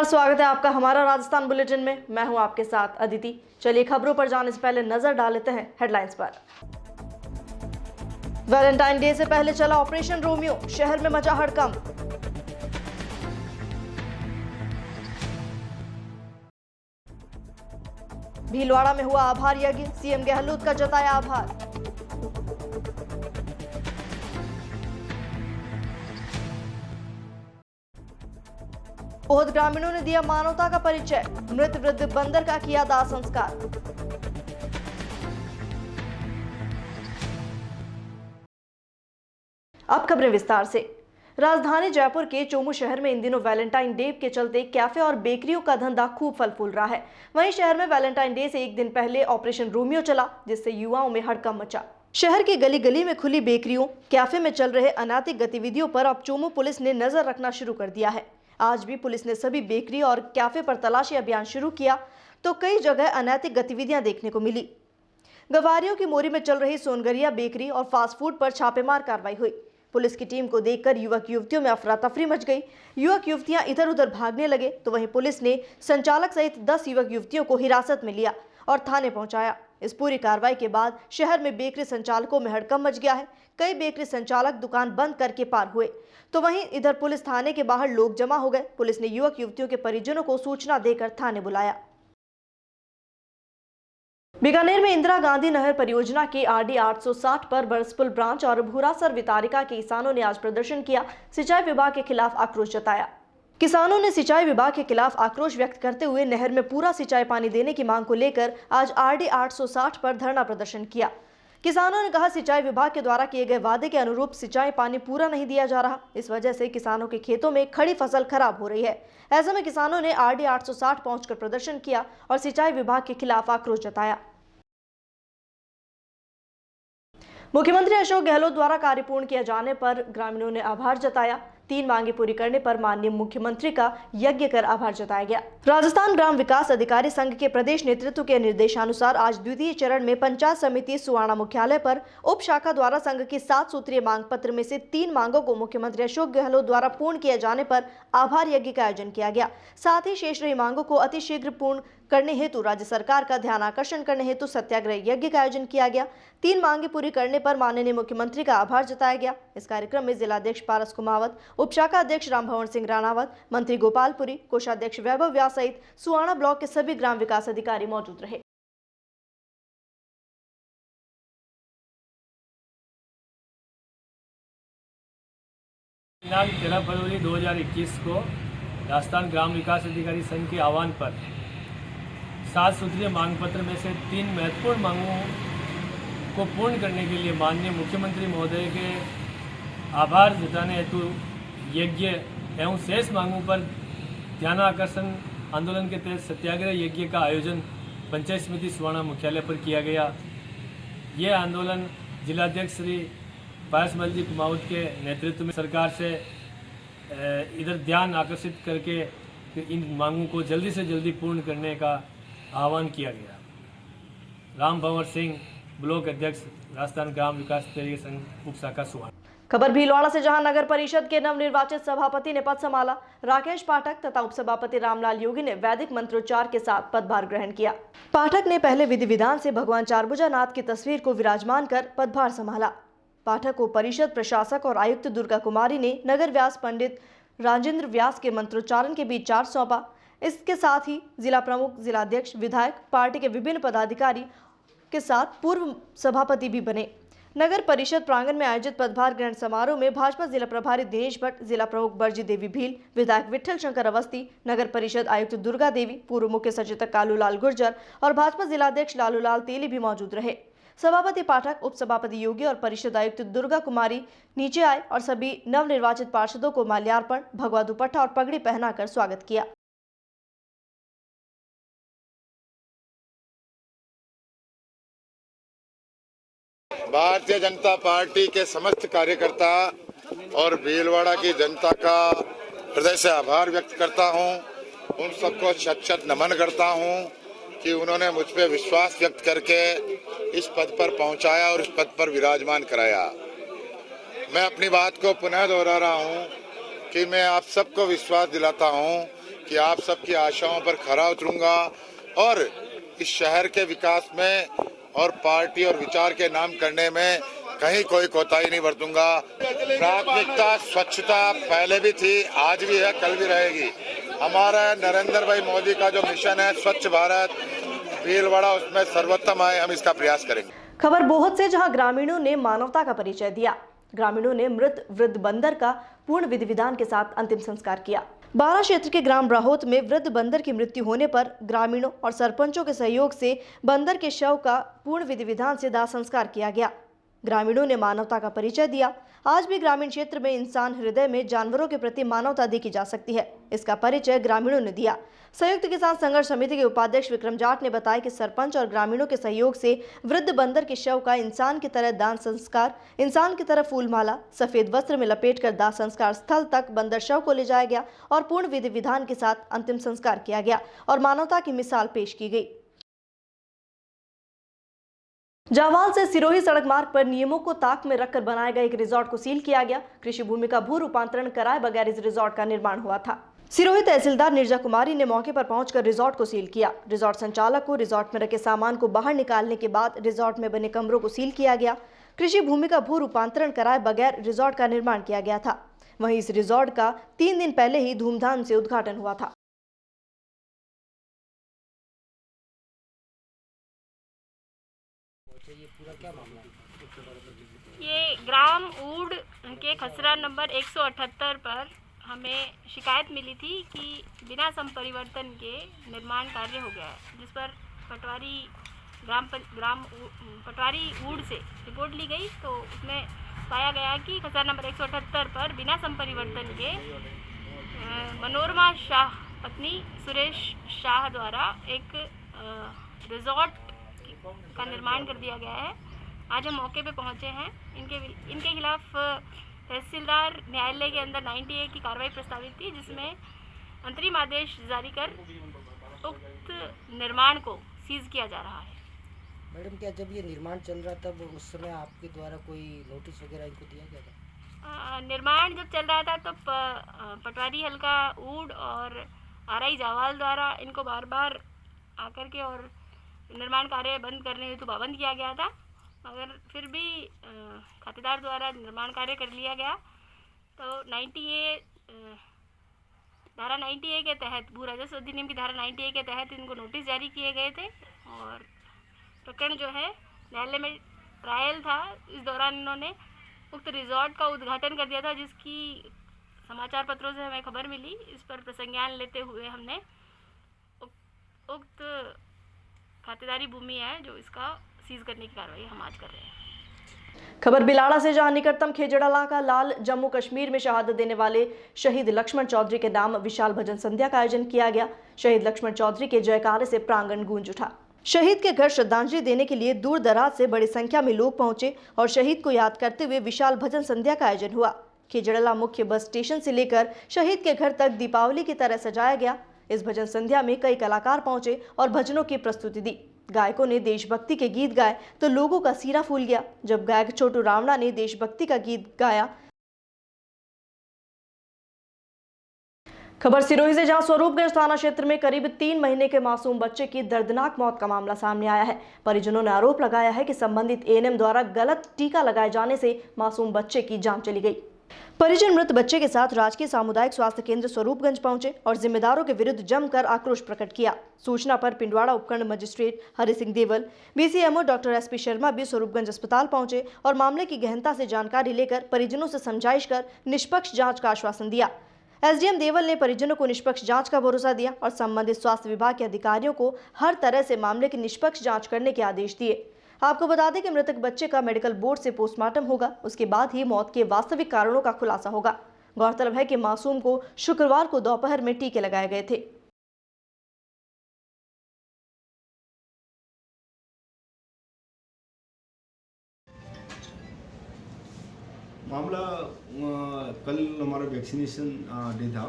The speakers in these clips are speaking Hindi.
नमस्कार, स्वागत है आपका हमारा राजस्थान बुलेटिन में। मैं हूं आपके साथ अदिति। चलिए खबरों पर जाने से पहले नजर डाल लेते हैं हेडलाइंस पर। वैलेंटाइन डे से पहले चला ऑपरेशन रोमियो, शहर में मचा हड़कंप। भीलवाड़ा में हुआ आभार यज्ञ, सीएम गहलोत का जताया आभार। ओहद ग्रामीणों ने दिया मानवता का परिचय, मृत वृद्ध बंदर का किया दाह संस्कार। अब खबरें विस्तार से। राजधानी जयपुर के चोमू शहर में इन दिनों वैलेंटाइन डे के चलते कैफे और बेकरियों का धंधा खूब फल फूल रहा है। वहीं शहर में वैलेंटाइन डे से एक दिन पहले ऑपरेशन रोमियो चला, जिससे युवाओं में हड़कंप मचा। शहर की गली गली में खुली बेकरियों, कैफे में चल रहे अनैतिक गतिविधियों पर अब चोमू पुलिस ने नजर रखना शुरू कर दिया है। आज भी पुलिस ने सभी बेकरी और कैफे पर तलाशी अभियान शुरू किया तो कई जगह अनैतिक गतिविधियां देखने को मिली। गवारियों की मोरी में चल रही सोनगरिया बेकरी और फास्ट फूड पर छापेमार कार्रवाई हुई। पुलिस की टीम को देखकर युवक युवतियों में अफरा तफरी मच गई। युवक युवतियां इधर उधर भागने लगे तो वहीं पुलिस ने संचालक सहित 10 युवक युवतियों को हिरासत में लिया और थाने पहुंचाया। इस पूरी कार्रवाई के बाद शहर में बेकरी संचालकों में हड़कंप मच गया है। कई बेकरी संचालक दुकान बंद करके पार हुए तो वहीं इधर पुलिस थाने के बाहर लोग जमा हो गए। पुलिस ने युवक युवतियों के परिजनों को सूचना देकर थाने बुलाया। बीकानेर में इंदिरा गांधी नहर परियोजना के आरडी 860 पर बरसपुल ब्रांच और भूरासर वितारिका के किसानों ने आज प्रदर्शन किया। सिंचाई विभाग के खिलाफ आक्रोश जताया। किसानों ने सिंचाई विभाग के खिलाफ आक्रोश व्यक्त करते हुए नहर में पूरा सिंचाई पानी देने की मांग को लेकर आज आरडी 860 पर धरना प्रदर्शन किया। किसानों ने कहा, सिंचाई विभाग के द्वारा किए गए वादे के अनुरूप सिंचाई पानी पूरा नहीं दिया जा रहा। इस वजह से किसानों के खेतों में खड़ी फसल खराब हो रही है। ऐसे में किसानों ने आरडी 860 पहुंचकर प्रदर्शन किया और सिंचाई विभाग के खिलाफ आक्रोश जताया। मुख्यमंत्री अशोक गहलोत द्वारा कार्य पूर्ण किए जाने पर ग्रामीणों ने आभार जताया। 3 मांगे पूरी करने पर माननीय मुख्यमंत्री का यज्ञ कर आभार जताया गया। राजस्थान ग्राम विकास अधिकारी संघ के प्रदेश नेतृत्व के निर्देशानुसार आज द्वितीय चरण में पंचायत समिति सुवाणा मुख्यालय पर उप शाखा द्वारा संघ की 7 सूत्रीय मांग पत्र में से 3 मांगों को मुख्यमंत्री अशोक गहलोत द्वारा पूर्ण किए जाने पर आभार यज्ञ का आयोजन किया गया। साथ ही शेष रही मांगों को अतिशीघ्र पूर्ण करने हेतु राज्य सरकार का ध्यान आकर्षण करने हेतु सत्याग्रह यज्ञ का आयोजन किया गया। 3 मांगे पूरी करने पर माननीय मुख्यमंत्री का आभार जताया गया। इस कार्यक्रम में जिलाध्यक्ष पारस कुमावत, उप शाखा अध्यक्ष रामभवन सिंह राणावत, मंत्री गोपालपुरी, कोषाध्यक्ष वैभव व्यास सहित सुवाणा ब्लॉक के सभी ग्राम विकास अधिकारी मौजूद रहे। दिनांक 13 फरवरी 2021 को राजस्थान ग्राम विकास अधिकारी संघ के आह्वान पर 7 सूत्रीय मांग पत्र में से 3 महत्वपूर्ण मांगों को पूर्ण करने के लिए माननीय मुख्यमंत्री महोदय के आभार जताने हेतु यज्ञ एवं शेष मांगों पर ध्यान आकर्षण आंदोलन के तहत सत्याग्रह यज्ञ का आयोजन पंचायत समिति सुवाणा मुख्यालय पर किया गया। ये आंदोलन जिलाध्यक्ष श्री पारस जी कुमावत के नेतृत्व में सरकार से इधर ध्यान आकर्षित करके इन मांगों को जल्दी से जल्दी पूर्ण करने का आह्वान किया गया। रामभवन सिंह, ब्लॉक अध्यक्ष, राजस्थान ग्राम विकास अधिकारी संघ उप शाखा सुवाणा। खबर भीलवाड़ा से, जहां नगर परिषद के नवनिर्वाचित सभापति ने पद संभाला। राकेश पाठक तथा उपसभापति रामलाल योगी ने वैदिक मंत्रोच्चार के साथ पदभार ग्रहण किया। पाठक ने पहले विधि विधान से भगवान चारभुजानाथ की तस्वीर को विराजमान कर पदभार संभाला। पाठक को परिषद प्रशासक और आयुक्त दुर्गा कुमारी ने नगर व्यास पंडित राजेंद्र व्यास के मंत्रोच्चारण के बीच चार्ज सौंपा। इसके साथ ही जिला प्रमुख, जिलाध्यक्ष, विधायक, पार्टी के विभिन्न पदाधिकारी के साथ पूर्व सभापति भी बने। नगर परिषद प्रांगण में आयोजित पदभार ग्रहण समारोह में भाजपा जिला प्रभारी दिनेश भट्ट, जिला प्रमुख बरजी देवी भील, विधायक विठल शंकर अवस्थी, नगर परिषद आयुक्त दुर्गा देवी, पूर्व मुख्य सचेतक कालूलाल गुर्जर और भाजपा जिलाध्यक्ष लालूलाल तेली भी मौजूद रहे। सभापति पाठक, उप सभापति योगी और परिषद आयुक्त दुर्गा कुमारी नीचे आए और सभी नवनिर्वाचित पार्षदों को माल्यार्पण, भगवा दुपट्टा और पगड़ी पहनाकर स्वागत किया। भारतीय जनता पार्टी के समस्त कार्यकर्ता और भीलवाड़ा की जनता का हृदय से आभार व्यक्त करता हूं। उन सबको शत-शत नमन करता हूं कि उन्होंने मुझ पर विश्वास व्यक्त करके इस पद पर पहुंचाया और इस पद पर विराजमान कराया। मैं अपनी बात को पुनः दोहरा रहा हूं कि मैं आप सबको विश्वास दिलाता हूं कि आप सबकी आशाओं पर खरा उतरूंगा और इस शहर के विकास में और पार्टी और विचार के नाम करने में कहीं कोई कोताही नहीं बरतूंगा। प्राथमिकता स्वच्छता पहले भी थी, आज भी है, कल भी रहेगी। हमारा नरेंद्र भाई मोदी का जो मिशन है स्वच्छ भारत, भीलवाड़ा उसमें सर्वोत्तम आए, हम इसका प्रयास करेंगे। खबर बोहत से, जहां ग्रामीणों ने मानवता का परिचय दिया। ग्रामीणों ने मृत वृद्ध बंदर का पूर्ण विधि विधान के साथ अंतिम संस्कार किया। बारा क्षेत्र के ग्राम ब्राहोत में वृद्ध बंदर की मृत्यु होने पर ग्रामीणों और सरपंचों के सहयोग से बंदर के शव का पूर्ण विधि विधान से दाह संस्कार किया गया। ग्रामीणों ने मानवता का परिचय दिया। आज भी ग्रामीण क्षेत्र में इंसान हृदय में जानवरों के प्रति मानवता देखी जा सकती है, इसका परिचय ग्रामीणों ने दिया। संयुक्त किसान संघर्ष समिति के उपाध्यक्ष विक्रम जाट ने बताया कि सरपंच और ग्रामीणों के सहयोग से वृद्ध बंदर के शव का इंसान की तरह दान संस्कार, इंसान की तरह फूलमाला, सफेद वस्त्र में लपेटकर दाह संस्कार स्थल तक बंदर शव को ले जाया गया और पूर्ण विधि विधान के साथ अंतिम संस्कार किया गया और मानवता की मिसाल पेश की गई। जावाल से सिरोही सड़क मार्ग पर नियमों को ताक में रखकर बनाए गए एक रिजॉर्ट को सील किया गया। कृषि भूमि का भू रूपांतरण कराए बगैर इस रिजॉर्ट का निर्माण हुआ था। सिरोही तहसीलदार निर्जा कुमारी ने मौके पर पहुंचकर रिजॉर्ट को सील किया। रिजॉर्ट संचालक को रिजॉर्ट में रखे सामान को बाहर निकालने के बाद रिजॉर्ट में बने कमरों को सील किया गया। कृषि भूमि का भू रूपांतरण कराए बगैर रिजॉर्ट का निर्माण किया गया था। वहीं इस रिजॉर्ट का 3 दिन पहले ही धूमधाम से उद्घाटन हुआ था। ये ग्राम ऊड के खसरा नंबर 178 पर हमें शिकायत मिली थी कि बिना संपरिवर्तन के निर्माण कार्य हो गया है, जिस पर पटवारी ऊड से रिपोर्ट ली गई। तो उसमें पाया गया कि खसरा नंबर 178 पर बिना संपरिवर्तन के मनोरमा शाह पत्नी सुरेश शाह द्वारा एक रिजॉर्ट का निर्माण कर दिया गया है। आज हम मौके पे पहुंचे हैं। इनके खिलाफ तहसीलदार न्यायालय के अंदर 90A की कार्रवाई प्रस्तावित थी, जिसमें अंतरिम आदेश जारी कर उक्त निर्माण को सीज किया जा रहा है। मैडम, क्या जब ये निर्माण चल रहा था उस समय आपके द्वारा कोई नोटिस वगैरह इनको दिया गया था? निर्माण जब चल रहा था तो पटवारी हल्का ऊड और RI जावाल द्वारा इनको बार बार आकर के और निर्माण कार्य बंद करने हेतु पाबंद किया गया था, मगर फिर भी खातेदार द्वारा निर्माण कार्य कर लिया गया। तो 90A धारा 90A के तहत, भू राजस्व अधिनियम की धारा 90A के तहत इनको नोटिस जारी किए गए थे और प्रकरण जो है न्यायालय में ट्रायल था। इस दौरान इन्होंने उक्त रिजॉर्ट का उद्घाटन कर दिया था, जिसकी समाचार पत्रों से हमें खबर मिली। इस पर प्रसंज्ञान लेते हुए हमने उक्त खातेदारी भूमि है जो इसका सीज करने की कार्रवाई हम आज कर रहे हैं। खबर बिलाड़ा से, जहां निकटतम खेजड़ाला का लाल जम्मू कश्मीर में शहादत देने वाले शहीद लक्ष्मण चौधरी के नाम विशाल भजन संध्या का आयोजन किया गया। शहीद लक्ष्मण चौधरी के जयकारे से प्रांगण गूंज उठा। शहीद के घर श्रद्धांजलि देने के लिए दूर दराज से बड़ी संख्या में लोग पहुंचे और शहीद को याद करते हुए विशाल भजन संध्या का आयोजन हुआ। खेजड़ाला मुख्य बस स्टेशन से लेकर शहीद के घर तक दीपावली की तरह सजाया गया। इस भजन संध्या में कई कलाकार पहुंचे और भजनों की प्रस्तुति दी। गायकों ने देशभक्ति के गीत गाए तो लोगों का सीना फूल गया। जब गायक छोटू रावणा ने देशभक्ति का गीत गाया। खबर सिरोही से, जहां स्वरूपगंज थाना क्षेत्र में करीब 3 महीने के मासूम बच्चे की दर्दनाक मौत का मामला सामने आया है। परिजनों ने आरोप लगाया है कि संबंधित ANM द्वारा गलत टीका लगाए जाने से मासूम बच्चे की जान चली गई। परिजन मृत बच्चे के साथ राजकीय सामुदायिक स्वास्थ्य केंद्र स्वरूपगंज पहुंचे और जिम्मेदारों के विरुद्ध जमकर आक्रोश प्रकट किया। सूचना पर पिंडवाड़ा उपखंड मजिस्ट्रेट हरि सिंह देवल, BCMO डॉक्टर SP शर्मा भी स्वरूपगंज अस्पताल पहुंचे और मामले की गहनता से जानकारी लेकर परिजनों से समझाइश कर निष्पक्ष जांच का आश्वासन दिया। SDM देवल ने परिजनों को निष्पक्ष जांच का भरोसा दिया और संबंधित स्वास्थ्य विभाग के अधिकारियों को हर तरह से मामले की निष्पक्ष जांच करने के आदेश दिए। आपको बता दें कि मृतक बच्चे का मेडिकल बोर्ड से पोस्टमार्टम होगा, उसके बाद ही मौत के वास्तविक कारणों का खुलासा होगा। गौरतलब है कि मासूम को शुक्रवार को दोपहर में टीके लगाए गए थे। मामला कल हमारा वैक्सीनेशन डे था,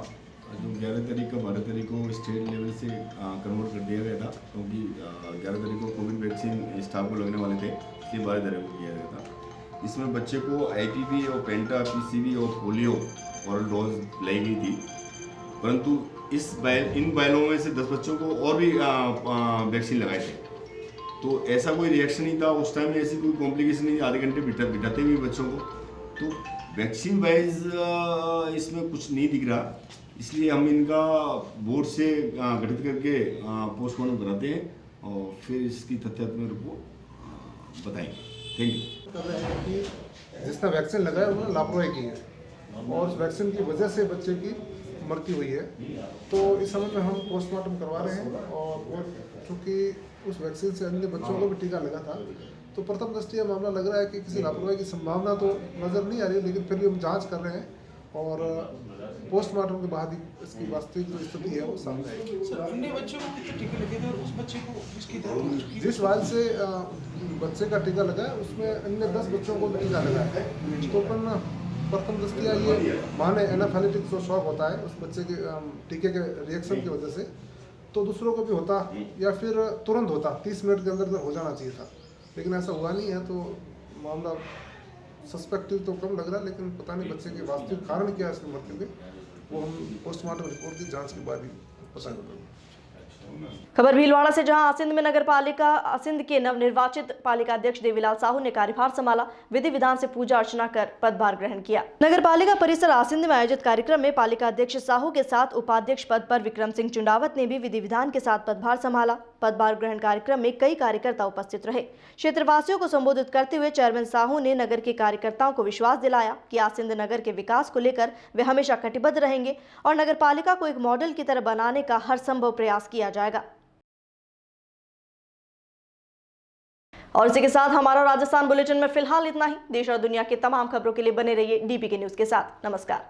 जो 11 तारीख का 12 तारीख को स्टेट लेवल से कन्वर्ट कर दिया गया था, क्योंकि 11 तारीख को कोविड वैक्सीन स्टाफ को लगने वाले थे, इसलिए 12 तारीख को किया गया था। इसमें बच्चे को IPV और पेंटा, PCV और पोलियो और डोज लाई गई थी, परंतु इन बैलों में से 10 बच्चों को और भी वैक्सीन लगाए थे। तो ऐसा कोई रिएक्शन नहीं था उस टाइम में, ऐसी कोई कॉम्प्लिकेशन नहीं, आधे घंटे बिठाते भी बच्चों को। तो वैक्सीन वाइज इसमें कुछ नहीं दिख रहा, इसलिए हम इनका बोर्ड से गठित करके पोस्टमार्टम कराते हैं और फिर इसकी तथ्यात्मक रिपोर्ट बताएंगे। Thank you. कर रहे हैं कि जिसने वैक्सीन लगाया उन्होंने लापरवाही की है और उस वैक्सीन की वजह से बच्चे की मृत्यु हुई है। तो इस समय में हम पोस्टमार्टम करवा रहे हैं और चूँकि उस वैक्सीन से अन्य बच्चों को भी टीका लगा था, तो प्रथम दृष्टया मामला लग रहा है कि किसी लापरवाही की संभावना तो नज़र नहीं आ रही, लेकिन फिर भी हम जांच कर रहे हैं और पोस्टमार्टम के बाद ही इसकी वास्तविक जो स्थिति है वो सामने आएगी। अन्य बच्चों को कितने टीके लगे थे और उस बच्चे को जिसकी डेथ हो चुकी है? जिस वाल से बच्चे का टीका लगा है उसमें अन्य 10 बच्चों को भी टीका लगा है। तो प्रथम दृष्टया ये माने एनाफाइलेटिक जो शॉक होता है उस बच्चे के टीके के रिएक्शन की वजह से, तो दूसरों को भी होता या फिर तुरंत होता, 30 मिनट के अंदर हो जाना चाहिए था, लेकिन ऐसा हुआ नहीं है। तो मामला सस्पेक्टिव तो कम लग रहा है, लेकिन पता नहीं बच्चे के वास्तविक कारण क्या है इसकी मृत्यु के, वो हम पोस्टमार्टम रिपोर्ट की जांच के बाद ही पता करेंगे। खबर भीलवाड़ा से, जहां आसिंद में नगर पालिका आसिंद के नवनिर्वाचित पालिका अध्यक्ष देवीलाल साहू ने कार्यभार संभाला। विधि विधान से पूजा अर्चना कर पदभार ग्रहण किया। नगर पालिका परिसर आसिंद में आयोजित कार्यक्रम में पालिका अध्यक्ष साहू के साथ उपाध्यक्ष पद पर विक्रम सिंह चुंडावत ने भी विधि विधान के साथ पदभार संभाला। पदभार ग्रहण कार्यक्रम में कई कार्यकर्ता उपस्थित रहे। क्षेत्रवासियों को संबोधित करते हुए चेयरमैन साहू ने नगर के कार्यकर्ताओं को विश्वास दिलाया कि आसिंद नगर के विकास को लेकर वे हमेशा कटिबद्ध रहेंगे और नगर पालिका को एक मॉडल की तरह बनाने का हर संभव प्रयास किया जाएगा। और इसी के साथ हमारा राजस्थान बुलेटिन में फिलहाल इतना ही। देश और दुनिया की तमाम खबरों के लिए बने रहिए DPK न्यूज के साथ। नमस्कार।